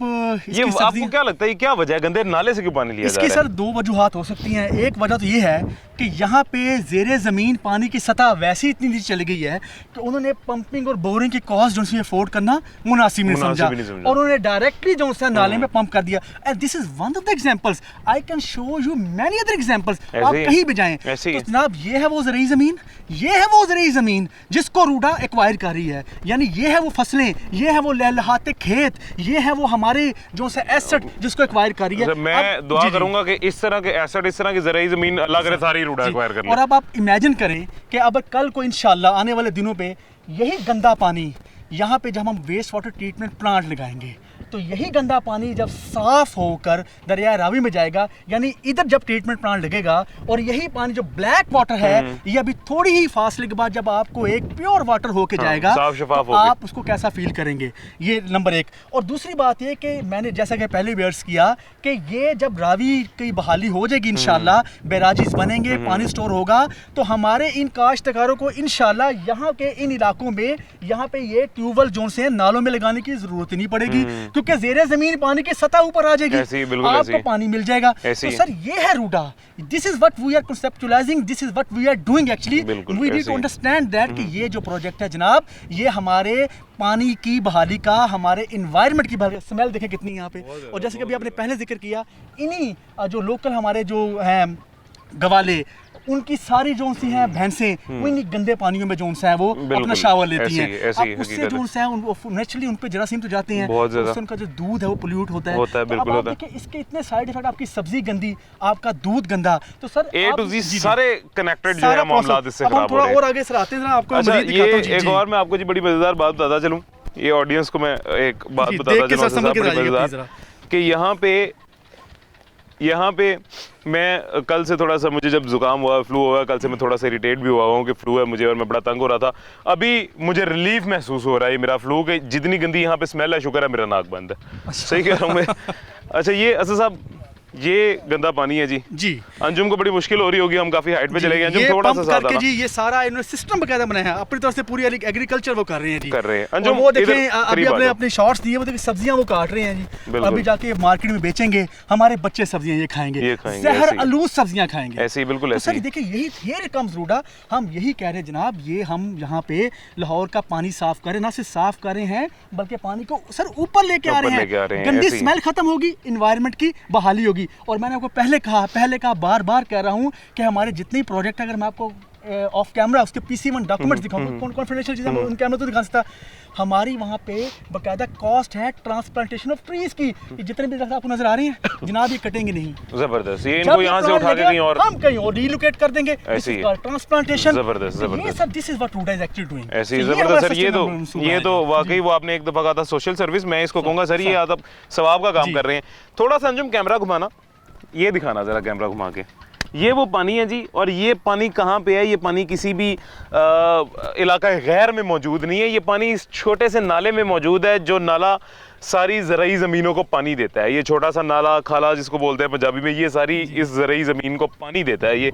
ये आपको क्या लगता है, क्या वजह है, गंदे नाले से क्यों पानी लिया जा रहा है? इसकी सर 2 वजूहात हो सकती हैं। एक वजह तो ये है कि यहाँ पे ज़ेरे ज़मीन पानी की सतह वैसी इतनी नीचे चली गई है कि उन्होंने पंपिंग और बोरिंग की कॉस्ट जो सी अफोर्ड करना मुनासिब नहीं समझा, और उन्होंने डायरेक्टली जो सा नाले में पंप कर दिया। And this is one of the examples, I can show you many other examples, आप कहीं भी जाएं। तो जनाब, ये है वो ज़रूरी ज़मीन, ये है वो ज़रूरी ज़मीन जिसको रूडा एक्वायर कर रही है, यानी ये है वो फसलें, ये है वो लहलहाते खेत, ये है वो हमारे जो से एसेट जिसको एक्वायर कर रही है। मैं दुआ करूंगा कि इस तरह के एसेट, इस तरह की ज़रूरी ज़मीन अल्लाह करे सारी रूडा एक्वायर कर ले। और अब आप इमेजिन करें कि अब कल को इंशाल्लाह आने वाले दिनों पे यही गंदा पानी यहाँ पे जब हम वेस्ट वाटर ट्रीटमेंट प्लांट लगाएंगे, तो यही गंदा पानी जब साफ होकर दरिया रावी में जाएगा, यानी इधर जब ट्रीटमेंट प्लांट लगेगा, और यही पानी जो ब्लैक वाटर है, ये अभी थोड़ी ही फासले के बाद जब आपको एक प्योर वाटर होके जाएगा, तो आप उसको कैसा फील करेंगे, ये नंबर 1। और दूसरी बात ये कि मैंने जैसा कि पहले भी अर्ज किया कि ये जब रावी की बहाली हो जाएगी इंशाल्लाह, बैराजेस बनेंगे, पानी स्टोर होगा, तो हमारे इन काश्तकारों को इंशाल्लाह यहाँ के इन इलाकों में यहाँ पे ये ट्यूबवेल जो से नालों में लगाने की जरूरत नहीं पड़ेगी, क्योंकि ज़ेरे ज़मीन पानी की सतह ऊपर आ जाएगी, आपको पानी मिल जाएगा। तो सर, ये है RUDA, this is what we are conceptualising, this is what we are doing actually, we need to understand that कि ये जो प्रोजेक्ट है जनाब, ये हमारे पानी की बहाली का, हमारे इन्वायरमेंट की बहाली, स्मेल देखें कितनी यहाँ पे। और जैसे कि अभी आपने पहले जिक्र किया, इन्हीं जो लोकल हमारे जो हैं गवाले, उनकी सारी जो सी हैं भैंसें, वो इन गंदे पानियों में जो है वो अपना शावर लेती हैं। अब उससे जो है नेचुरली उन पे जरासीम तो जाते हैं, उससे उनका जो दूध है वो पोल्यूट होता है। तो अब आप देखिए इसके इतने साइड इफेक्ट, आपकी सब्जी गंदी, आपका दूध गंदा, तो सर A to Z सारे कनेक्टेड जो है मामला इससे खराब हो रहे हैं। और आगे सर आते हैं, आपको मज़ीद दिखाता हूं। एक और मैं आपको जी बड़ी मजेदार बात बताता चलूं, ये ऑडियंस को मैं एक बात बताता चलूं कि यहाँ पे मैं कल से थोड़ा सा मुझे जब जुकाम हुआ, फ्लू हुआ, कल से मैं थोड़ा सा इरिटेट भी हुआ हूँ कि फ्लू है मुझे और मैं बड़ा तंग हो रहा था। अभी मुझे रिलीफ महसूस हो रहा है मेरा फ्लू के, जितनी गंदी यहाँ पे स्मेल है, शुक्र है मेरा नाक बंद है। सही कह रहा हूँ मैं? अच्छा, ये असद साहब, ये गंदा पानी है जी। अंजुम को बड़ी मुश्किल हो रही होगी, हम काफी हाइट पे चले गए। अंजुम थोड़ा सा साथ आना। जी ये सारा इन्होंने सिस्टम बकायदा बनाया है अपनी तरफ से, पूरी एग्रीकल्चर वो कर रहे हैं जी, कर रहे हैं। अंजुम वो देखें अभी अपने शॉर्ट्स दिए, वो देखिए सब्जियां वो काट रहे हैं जी, अभी जाके मार्केट में बेचेंगे, हमारे बच्चे सब्जियां ये खाएंगे, जहर आलूद सब्जियां खाएंगे ऐसे ही, बिल्कुल ऐसे ही। देखिए यही हियर कम्स रूडा, हम यही कह रहे हैं जनाब, ये हम यहाँ पे लाहौर का पानी साफ करें, ना सिर्फ साफ कर रहे हैं बल्कि पानी को सर ऊपर लेके आ रहे हैं, गंदी स्मेल खत्म होगी, इन्वायरमेंट की बहाली होगी। और मैंने आपको पहले कहा बार बार कह रहा हूँ कि हमारे जितने प्रोजेक्ट, अगर मैं आपको ऑफ कैमरा उसके PC1 डॉक्यूमेंट्स दिखाऊंगा, कौन कॉन्फिडेंशियल चीज़ें उन कैमरा तो दिखा सकता, हमारी वहाँ पे बकायदा कॉस्ट है ट्रांसप्लांटेशन ऑफ ट्रीज की। जितने भी आपको नजर आ रहे हैं जनाब, ये कटेंगे नहीं, जबरदस्त, ये इनको यहाँ से उठा के कहीं और हम कहीं और रिलोकेट कर देंगे, ऐसे ही ट्रांसप्लांटेशन। जबरदस्त, ये सब this is what RUDA is actually doing. ऐसे ही जबरदस्त सर, ये तो वाकई वो आपने एक दफा कहा था सोशल सर्विस, मैं इसको कहूँगा सर ये आप सवाब का काम कर रहे हैं। थोड़ा सा अंजुम कैमरा घुमाना, ये दिखाना जरा कैमरा घुमा के, ये वो पानी है जी। और ये पानी कहाँ पे है? ये पानी किसी भी इलाका गैर में मौजूद नहीं है, ये पानी इस छोटे से नाले में मौजूद है, जो नाला सारी ज़रई ज़मीनों को पानी देता है। ये छोटा सा नाला, खाला जिसको बोलते हैं पंजाबी में, ये सारी इस ज़रई ज़मीन को पानी देता है।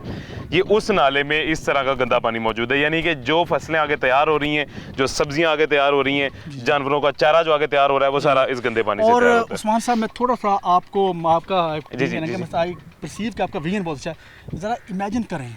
ये उस नाले में इस तरह का गंदा पानी मौजूद है, यानी कि जो फसलें आगे तैयार हो रही हैं, जो सब्जियां आगे तैयार हो रही हैं, जानवरों का चारा जो आगे तैयार हो रहा है, वो सारा इस गंदे पानी से तैयार होता है। उस्मान साहब, मैं थोड़ा सा आपको आपका परसीव का आपका विजन बहुत अच्छा है। ज़रा इमेजिन करें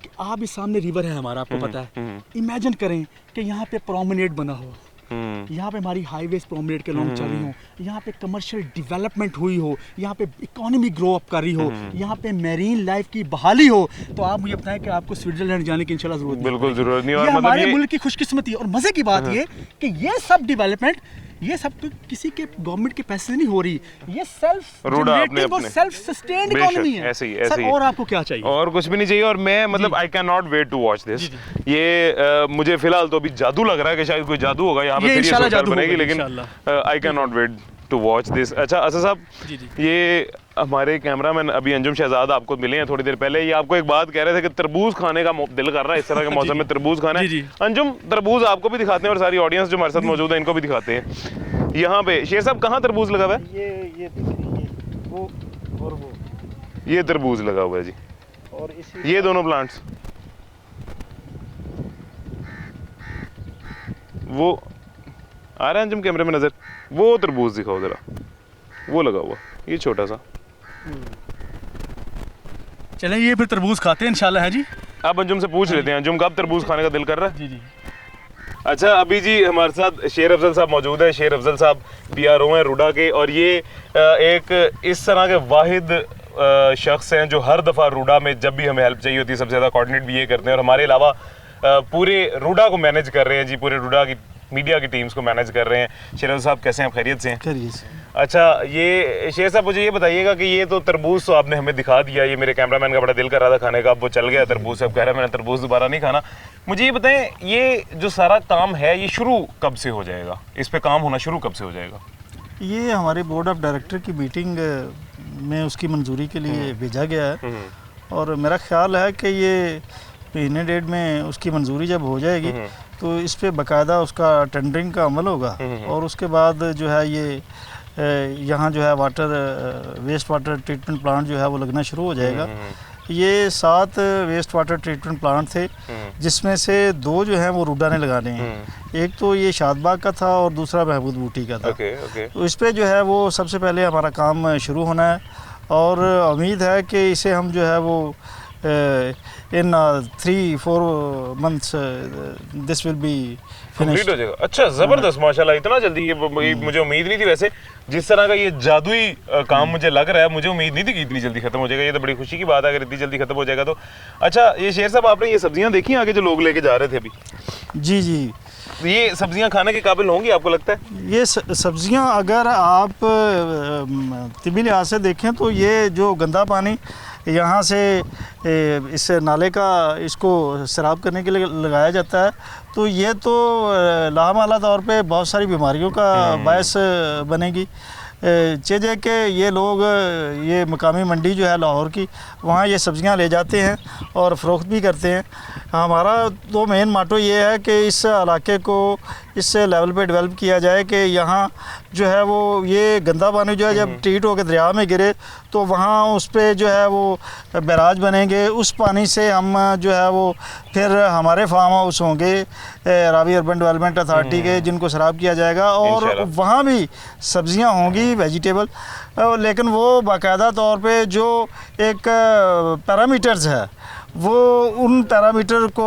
कि आप इस सामने रिवर है हमारा, आपको पता है, इमेजिन करें कि यहाँ पे प्रोमेनेड बना हो, यहाँ पे हमारी हाईवेज प्रोमेनेड के लॉन्ग चल रही हो, यहाँ पे कमर्शियल डेवलपमेंट हुई हो, यहाँ पे इकोनॉमी ग्रो अप कर रही हो, यहाँ पे मैरीन लाइफ की बहाली हो, तो आप मुझे बताएं कि आपको स्विट्जरलैंड जाने की इंशाल्लाह जरूरत नहीं। बिल्कुल जरूरत नहीं। और मतलब हमारे मुल्क की खुशकिस्मती और मजे की बात ये कि ये सब डेवलपमेंट, ये सब किसी के गवर्नमेंट के पैसे नहीं हो रही, ये सेल्फ जनरेटिंग और सेल्फ सस्टेन्ड इकोनॉमी है। ऐसे ही और आपको क्या चाहिए? और कुछ भी नहीं चाहिए। और मैं मतलब I can not wait to watch this. ये मुझे फिलहाल तो अभी जादू लग रहा है कि शायद कोई जादू होगा यहाँ पे, फिर ये सोशल बनेगी, लेकिन I can not wait to watch this. अच्छा असद साहब, ये हमारे कैमरामैन अभी अंजुम शहजाद आपको मिले हैं थोड़ी देर पहले, ये आपको एक बात कह रहे थे कि तरबूज खाने का दिल कर रहा है, इस तरह के मौसम में तरबूज खाना है। अंजुम, तरबूज आपको भी दिखाते हैं और सारी ऑडियंस जो हमारे साथ मौजूद है इनको भी दिखाते हैं। यहाँ पे शेर साहब कहाँ तरबूज लगा हुआ है? ये वो और वो, ये तरबूज लगा हुआ है जी, और ये दोनों प्लांट्स, वो आ रहा है अंजुम कैमरे में नजर, वो तरबूज दिखाओ जरा, वो लगा हुआ, ये छोटा सा। चलें ये फिर तरबूज खाते हैं इंशाल्लाह है जी। आप अंजुम से पूछ लेते हैं, अंजुम कब तरबूज खाने का दिल कर रहा है? जी। अच्छा, अभी जी हमारे साथ शेर अफजल साहब मौजूद है। शेर अफजल साहब PRO हैं रूडा के, और ये एक इस तरह के वाहिद शख्स हैं जो हर दफ़ा रूडा में जब भी हमें हेल्प चाहिए होती है सबसे ज़्यादा कोऑर्डिनेट भी ये करते हैं, और हमारे अलावा पूरे रूडा को मैनेज कर रहे हैं जी, पूरे रूडा की मीडिया की टीम्स को मैनेज कर रहे हैं। शेर अफजल साहब कैसे हैं, आप खैरियत से हैं? खैरियत से। अच्छा, ये शेर साहब मुझे ये बताइएगा कि ये तो तरबूज तो आपने हमें दिखा दिया, ये मेरे कैमरामैन का बड़ा दिल कर रहा था खाने का, अब वो चल गया तरबूज, सब कह रहा है मैंने तरबूज दोबारा नहीं खाना। मुझे ये बताएं, ये जो सारा काम है ये शुरू कब से हो जाएगा? इस पे काम होना शुरू कब से हो जाएगा? ये हमारे बोर्ड ऑफ डायरेक्टर की मीटिंग में उसकी मंजूरी के लिए भेजा गया है, और मेरा ख्याल है कि ये महीने डेढ़ में उसकी मंजूरी जब हो जाएगी तो इस पे बाकायदा उसका टेंडरिंग का अमल होगा, और उसके बाद जो है ये यहाँ जो है वेस्ट वाटर ट्रीटमेंट प्लांट जो है वो लगना शुरू हो जाएगा। ये 7 वेस्ट वाटर ट्रीटमेंट प्लांट थे, जिसमें से 2 जो हैं वो रूडा ने लगाने हैं। एक तो ये शादबाग का था और दूसरा महमूद बूटी का था। तो इस पे जो है वो सबसे पहले हमारा काम शुरू होना है, और उम्मीद है कि इसे हम जो है वो इन 3-4 months this will be complete हो जाएगा। अच्छा, जबरदस्त, माशाल्लाह, इतना जल्दी, ये मुझे उम्मीद नहीं थी। वैसे जिस तरह का ये जादुई काम मुझे लग रहा है, मुझे उम्मीद नहीं थी कि इतनी जल्दी खत्म हो जाएगा। ये तो बड़ी खुशी की बात है अगर इतनी जल्दी खत्म हो जाएगा तो। अच्छा, ये शेर साहब, आपने ये सब्जियां देखी आगे जो लोग लेके जा रहे थे अभी? जी। ये सब्जियां खाने के काबिल होंगी आपको लगता है? ये सब्जियां अगर आप तिबी लिहाज से देखें तो ये जो गंदा पानी यहाँ से इस नाले का इसको सैराब करने के लिए लगाया जाता है, तो ये तो लामाला तौर पे बहुत सारी बीमारियों का बायस बनेगी। चीज़ है कि ये लोग ये मकामी मंडी जो है लाहौर की, वहाँ ये सब्ज़ियाँ ले जाते हैं और फ़रोख्त भी करते हैं। हमारा तो मेन माटो ये है कि इस इलाके को इस लेवल पे डेवलप किया जाए कि यहाँ जो है वो ये गंदा पानी जो है जब ट्रीट होकर दरिया में गिरे तो वहाँ उस पर जो है वो बैराज बनेंगे, उस पानी से हम जो है वो फिर हमारे फार्म हाउस होंगे रावी अर्बन डेवलपमेंट अथॉरिटी के, जिनको सराब किया जाएगा और वहाँ भी सब्जियाँ होंगी वेजिटेबल, लेकिन वो बाकायदा तौर पे जो एक पैरामीटर्स है वो उन पैरामीटर को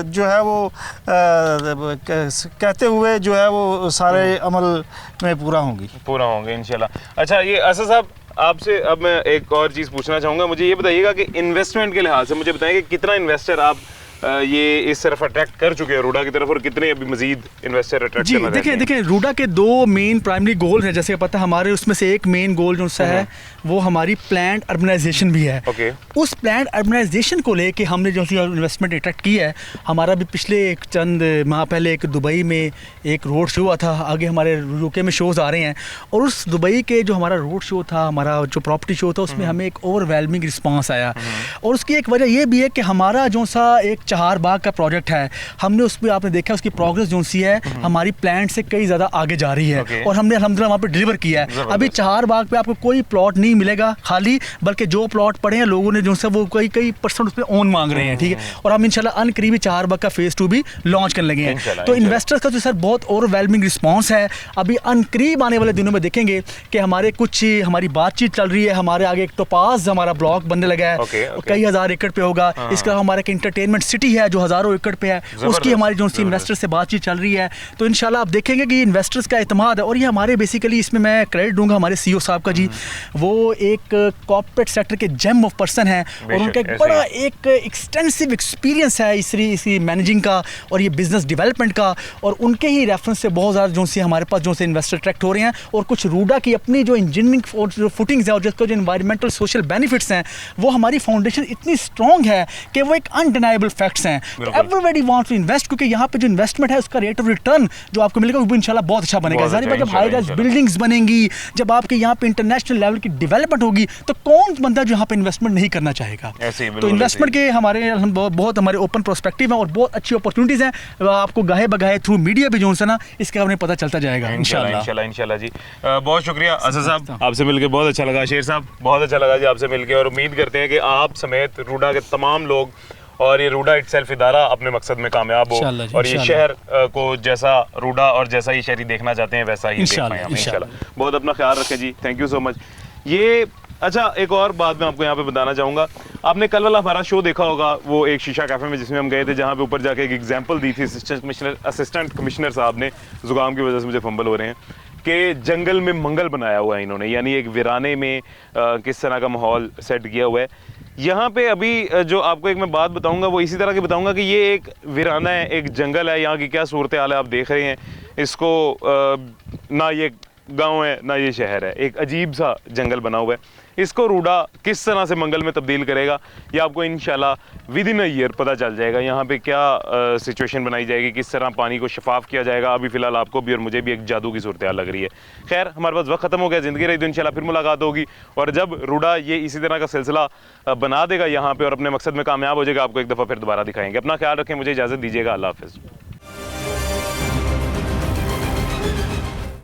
जो है वो कहते हुए जो है वो सारे अमल में पूरा होंगे इंशाल्लाह। अच्छा, ये असद साहब आपसे अब मैं एक और चीज़ पूछना चाहूँगा, मुझे ये बताइएगा कि इन्वेस्टमेंट के लिहाज से मुझे बताइए कि कितना इन्वेस्टर आप ये इस तरफ अट्रैक्ट कर चुके हैं रूडा की तरफ, और कितने अभी मजीद इन्वेस्टर अट्रैक्ट करना चाहते हैं? देखिए रूडा के दो मेन प्राइमरी गोल हैं, जैसे पता है हमारे उसमें से एक मेन गोल जो सा है वो हमारी प्लान्ड अर्बनाइजेशन भी है। उस प्लान्ड अर्बनाइजेशन को लेके हमने जो सी इन्वेस्टमेंट अट्रैक्ट की है, हमारा भी पिछले एक चंद माह पहले एक दुबई में एक रोड शो हुआ था, आगे हमारे यूके में शोज़ आ रहे हैं, और उस दुबई के जो हमारा रोड शो था, हमारा जो प्रॉपर्टी शो था, उसमें हमें एक ओवरवेलमिंग रिस्पॉन्स आया। और उसकी एक वजह ये भी है कि हमारा जो सा एक चहार बाग का प्रोजेक्ट है, हमने उस पर आपने देखा उसकी प्रोग्रेस जो सी है हमारी प्लान से कई ज़्यादा आगे जा रही है, और हमने अल्हम्दुलिल्लाह वहाँ पे डिलीवर किया है। अभी चहार बाग पे आपको कोई प्लॉट नहीं मिलेगा खाली, बल्कि जो प्लॉट पड़े हैं लोगों ने जो सा वो कई परसेंट उस पर ओन मांग रहे हैं, ठीक है। और हम इंशाल्लाह अनकरीबी चहार बाग का फेज़ 2 भी लॉन्च करने लगे हैं। तो इन्वेस्टर्स का तो सर बहुत ओवरवेलमिंग रिस्पॉन्स है। अभी अनकरीब आने वाले दिनों में देखेंगे कि हमारे कुछ हमारी बातचीत चल रही है, हमारे आगे एक टोपाज हमारा ब्लॉक बनने लगा है, कई हज़ार एकड़ पे होगा। इसके अलावा हमारा एक इंटरटेनमेंट सिटी है जो हज़ारों एकड़ पे है, उसकी हमारी जो सी इन्वेस्टर से बातचीत चल रही है। तो इंशाल्लाह आप देखेंगे कि इन्वेस्टर्स का एतमाद है, और ये हमारे बेसिकली इसमें मैं क्रेडिट दूंगा हमारे सीईओ साहब का जी, वो एक कॉर्पोरेट सेक्टर के जेम ऑफ पर्सन है, और उनका एक बड़ा एक एक्सटेंसिव एक्सपीरियंस है इसी मैनेजिंग का और ये बिजनेस डेवलपमेंट का, और उनके ही रेफरेंस से बहुत ज़्यादा जो सी हमारे पास जो से इन्वेस्टर अट्रैक्ट हो रहे हैं। और कुछ रूडा की अपनी जो इंजीनियरिंग और जो फुटिंग्स है और जिसका जो इन्वायरमेंटल सोशल बेनिफिट्स हैं, वो हमारी फाउंडेशन इतनी स्ट्रॉन्ग है कि वो एक अनडिनाइबल फैक्ट्स हैं। एवरीबॉडी वांट्स टू इन्वेस्ट, क्योंकि यहाँ पे जो इन्वेस्टमेंट है उसका रेट ऑफ रिटर्न जो आपको मिलेगा वो इंशाल्लाह बहुत अच्छा बनेगा। जारी बात, जब हाई राइज बिल्डिंग्स बनेंगी, जब आपके यहाँ पे इंटरनेशनल लेवल की डेवलपमेंट होगी, तो कौन बंदा जो यहाँ पे इन्वेस्टमेंट नहीं करना चाहेगा। तो इन्वेस्टमेंट के हमारे बहुत हमारे ओपन प्रोस्पेक्टिव है और बहुत अच्छी अपॉर्चुनिटीज़ हैं। आपको गाहे बगाहे थ्रू मीडिया भी जो है ना इसके बारे में पता चलता जाएगा इंशाल्लाह जी। बहुत शुक्रिया असद साहब, आपसे मिलकर बहुत अच्छा लगा। शेर साहब, बहुत अच्छा लगा जी आपसे मिलकर, और उम्मीद करते हैं कि आप समेत रूडा के तमाम लोग और ये रूडा इटसेल्फ इदारा अपने मकसद में कामयाब हो, और ये शहर को जैसा रूडा और जैसा ही शहरी देखना चाहते हैं वैसा ही देख पाएं इंशाल्लाह। बहुत अपना ख्याल रखें जी, थैंक यू सो मच। ये अच्छा, एक और बात मैं आपको यहाँ पे बताना चाहूँगा, आपने कल वाला हमारा शो देखा होगा, वो एक शीशा कैफ़े में जिसमें हम गए थे, जहाँ पे ऊपर जाके एक एग्जांपल दी थी असिस्टेंट कमिश्नर साहब ने, जुकाम की वजह से मुझे फंबल हो रहे हैं, कि जंगल में मंगल बनाया हुआ है इन्होंने, यानी एक वीराने में किस तरह का माहौल सेट किया हुआ है। यहाँ पे अभी जो आपको एक मैं बात बताऊंगा वो इसी तरह की बताऊंगा कि ये एक वीराना है, एक जंगल है, यहाँ की क्या सूरत हाल है आप देख रहे हैं इसको, ना ये गांव है ना ये शहर है, एक अजीब सा जंगल बना हुआ है। इसको रूडा किस तरह से मंगल में तब्दील करेगा ये आपको इंशाल्लाह विद इन अ ईयर पता चल जाएगा। यहाँ पे क्या सिचुएशन बनाई जाएगी, किस तरह पानी को शफाफ किया जाएगा, अभी फ़िलहाल आपको भी और मुझे भी एक जादू की सूरत हाल लग रही है। खैर, हमारे पास वक्त ख़त्म हो गया, ज़िंदगी रही तो इंशाल्लाह फिर मुलाकात होगी, और जब रूडा ये इसी तरह का सिलसिला बना देगा यहाँ पर और अपने मकसद में कामयाब हो जाएगा, आपको एक दफ़ा फिर दोबारा दिखाएंगे। अपना ख्याल रखें, मुझे इजाज़त दीजिएगा, अल्लाह हाफ़िज़।